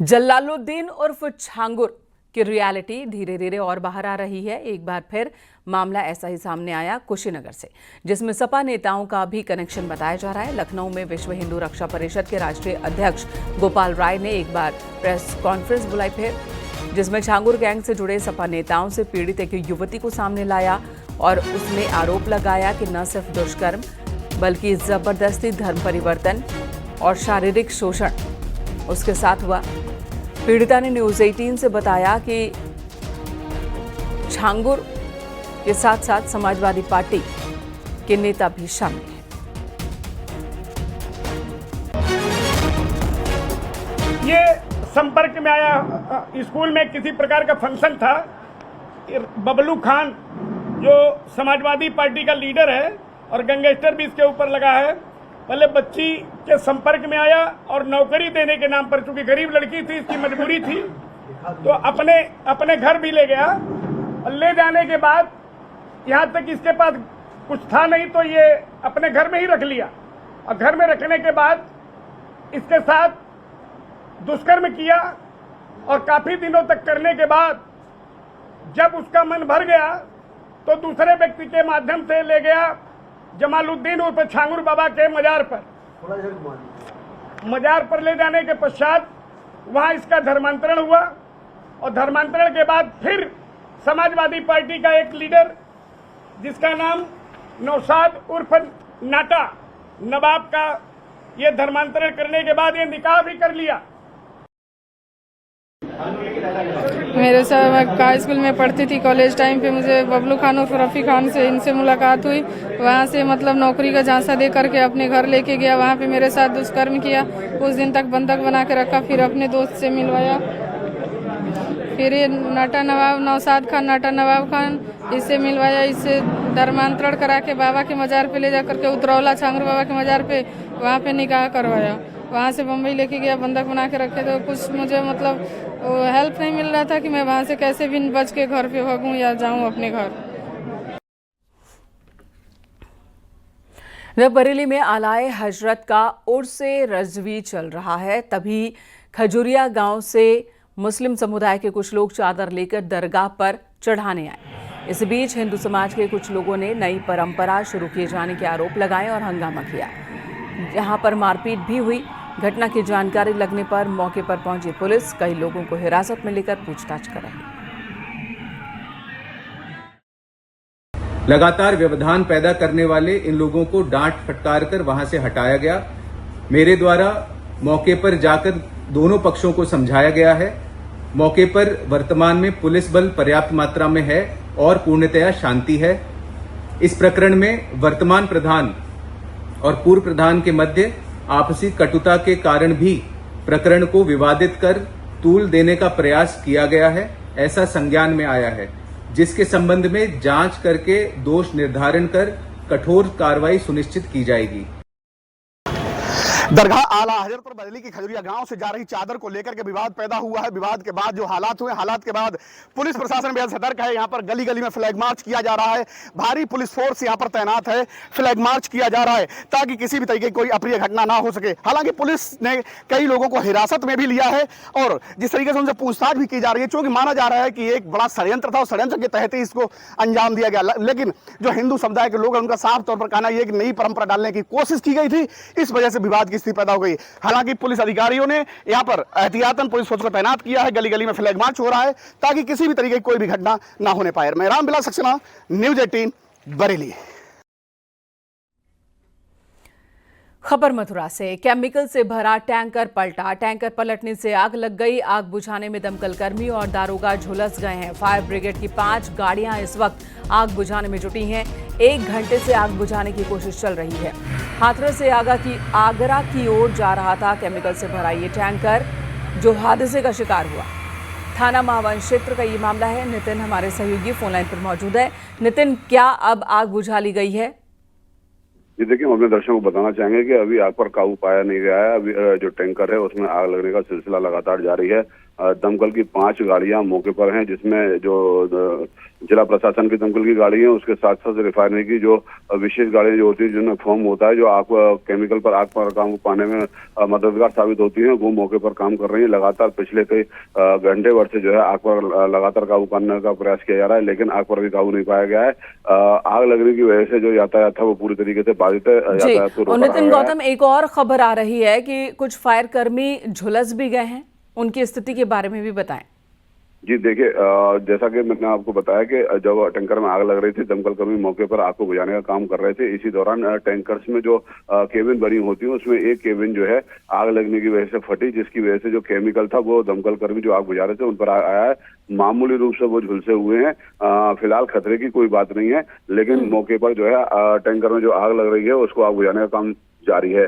जलालुद्दीन उर्फ छांगुर की रियलिटी धीरे धीरे और बाहर आ रही है। एक बार फिर मामला ऐसा ही सामने आया कुशीनगर से, जिसमें सपा नेताओं का भी कनेक्शन बताया जा रहा है। लखनऊ में विश्व हिंदू रक्षा परिषद के राष्ट्रीय अध्यक्ष गोपाल राय ने एक बार प्रेस कॉन्फ्रेंस बुलाई फिर, जिसमें छांगुर गैंग से जुड़े सपा नेताओं से पीड़ित एक युवती को सामने लाया और उसने आरोप लगाया कि न सिर्फ दुष्कर्म बल्कि जबरदस्ती, धर्म परिवर्तन और शारीरिक शोषण उसके साथ हुआ। पीड़िता ने न्यूज़ 18 से बताया कि छांगुर के साथ साथ समाजवादी पार्टी के नेता भी शामिल हैं। ये संपर्क में आया, स्कूल में किसी प्रकार का फंक्शन था। बबलू खान जो समाजवादी पार्टी का लीडर है और गैंगस्टर भी इसके ऊपर लगा है, पहले बच्ची के संपर्क में आया और नौकरी देने के नाम पर, चूंकि गरीब लड़की थी, इसकी मजबूरी थी, तो अपने घर भी ले गया। और ले जाने के बाद यहाँ तक इसके पास कुछ था नहीं तो ये अपने घर में ही रख लिया, और घर में रखने के बाद इसके साथ दुष्कर्म किया। और काफी दिनों तक करने के बाद जब उसका मन भर गया तो दूसरे व्यक्ति के माध्यम से ले गया जमालुद्दीन उर्फ छांगुर बाबा के मजार पर ले जाने के पश्चात वहां इसका धर्मांतरण हुआ। और धर्मांतरण के बाद फिर समाजवादी पार्टी का एक लीडर जिसका नाम नौशाद उर्फ नाटा नवाब का, ये धर्मांतरण करने के बाद ये निकाह भी कर लिया। मेरे साथ मैं का स्कूल में पढ़ती थी, कॉलेज टाइम पे मुझे बबलू खान और रफ़ी खान से इनसे मुलाकात हुई। वहाँ से मतलब नौकरी का झांसा दे करके अपने घर लेके गया, वहाँ पे मेरे साथ दुष्कर्म किया। कुछ दिन तक बंधक बना के रखा, फिर अपने दोस्त से मिलवाया। फिर ये नौशाद खान नाटा नवाब खान इससे मिलवाया, इससे धर्मांतरण करा के बाबा के मजार पे ले जा करके उतरौला छांगुर बाबा के मजार पे वहाँ पे निकाह करवाया। वहाँ से बम्बई लेके गया, बंधक बना के रखे। तो कुछ मुझे मतलब हेल्प नहीं मिल रहा था कि मैं वहाँ से कैसे भी बच के घर पे भागूं या जाऊं अपने घर। जब बरेली में आलाए हजरत का उर्से रजवी चल रहा है, तभी खजुरिया गांव से मुस्लिम समुदाय के कुछ लोग चादर लेकर दरगाह पर चढ़ाने आए। इस बीच हिंदू समाज के कुछ लोगों ने नई परंपरा शुरू किए जाने के आरोप लगाए और हंगामा किया, जहां पर मारपीट भी हुई। घटना की जानकारी लगने पर मौके पर पहुंची पुलिस कई लोगों को हिरासत में लेकर पूछताछ कर रही है। लगातार व्यवधान पैदा करने वाले इन लोगों को डांट फटकार कर वहां से हटाया गया। मेरे द्वारा मौके पर जाकर दोनों पक्षों को समझाया गया है। मौके पर वर्तमान में पुलिस बल पर्याप्त मात्रा में है और पूर्णतया शांति है। इस प्रकरण में वर्तमान प्रधान और पूर्व प्रधान के मध्य आपसी कटुता के कारण भी प्रकरण को विवादित कर तूल देने का प्रयास किया गया है, ऐसा संज्ञान में आया है, जिसके संबंध में जांच करके दोष निर्धारण कर कठोर कार्रवाई सुनिश्चित की जाएगी। दरगाह आला हजरत और बरेली की खजुरिया गांव से जा रही चादर को लेकर के विवाद पैदा हुआ है। विवाद के बाद जो हालात हुए, हालात के बाद पुलिस प्रशासन बेहद सतर्क है। यहाँ पर गली गली में फ्लैग मार्च किया जा रहा है, भारी पुलिस फोर्स यहाँ पर तैनात है, फ्लैग मार्च किया जा रहा है ताकि किसी भी तरीके की कोई अप्रिय घटना ना हो सके। हालांकि पुलिस ने कई लोगों को हिरासत में भी लिया है और जिस तरीके से उनसे पूछताछ भी की जा रही है, क्योंकि माना जा रहा है कि एक बड़ा षड्यंत्र था और षड्यंत्र के तहत ही इसको अंजाम दिया गया। लेकिन जो हिंदू समुदाय के लोग हैं उनका साफ तौर पर कहना यह कि नई परंपरा डालने की कोशिश की गई थी, इस वजह से विवाद की स्थिति पैदा हो गई। हालांकि पुलिस अधिकारियों ने यहां पर एहतियातन पुलिस फोर्स को तैनात किया है। गली गली में फ्लैग मार्च हो रहा है ताकि किसी भी तरीके की कोई भी घटना ना होने पाए। मैं रामविलास सक्सेना, न्यूज़ 18 बरेली। खबर मथुरा से। केमिकल से भरा टैंकर पलटा, टैंकर पलटने से आग लग गई। आग बुझाने में दमकल कर्मी और दारोगा झुलस गए हैं। फायर ब्रिगेड की 5 गाड़ियां इस वक्त आग बुझाने में जुटी हैं। 1 घंटे से आग बुझाने की कोशिश चल रही है। हाथरस से आगरा की ओर जा रहा था केमिकल से भरा ये टैंकर, जो हादसे का शिकार हुआ। थाना महावन क्षेत्र का ये मामला है। नितिन हमारे सहयोगी फोनलाइन पर मौजूद है। नितिन, क्या अब आग बुझा ली गई है? जी देखिए, हम अपने दर्शकों को बताना चाहेंगे कि अभी आग पर काबू पाया नहीं गया है। अभी जो टैंकर है उसमें आग लगने का सिलसिला लगातार जारी है। दमकल की 5 गाड़ियां मौके पर हैं, जिसमें जो जिला प्रशासन की दमकल की गाड़ी है, उसके साथ साथ रिफाइनरी की जो विशेष गाड़ियां जो होती है, जिनमें फोम होता है, जो आग केमिकल पर आग पर काबू पाने में मददगार साबित होती है, वो मौके पर काम कर रही है। लगातार पिछले कई घंटे भर से जो है आग पर लगातार काबू पाने का प्रयास किया जा रहा है, लेकिन आग पर भी काबू नहीं पाया गया है। आग लगने की वजह से जो यातायात था वो पूरी तरीके से बाधित है। यातायात को रोका नितिन गया है। गौतम, एक और खबर आ रही है कि कुछ फायर कर्मी झुलस भी गए हैं, उनकी स्थिति के बारे में भी बताएं। जी देखिए, जैसा कि मैंने आपको बताया कि जब टैंकर में आग लग रही थी, दमकल कर्मी मौके पर आग को बुझाने का काम कर रहे थे। इसी दौरान टैंकर्स में जो केबिन बनी होती है, उसमें एक केबिन जो है आग लगने की वजह से फटी, जिसकी वजह से जो केमिकल था वो दमकल कर्मी जो आग बुझा रहे थे उन पर आया है। मामूली रूप से वो झुलसे हुए हैं। फिलहाल खतरे की कोई बात नहीं है, लेकिन मौके पर जो है टैंकर में जो आग लग रही है उसको आग बुझाने का काम जारी है।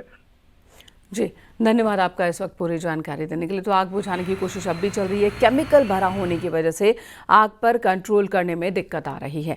जी, धन्यवाद आपका इस वक्त पूरी जानकारी देने के लिए। तो आग बुझाने की कोशिश अब भी चल रही है। केमिकल भरा होने की वजह से आग पर कंट्रोल करने में दिक्कत आ रही है।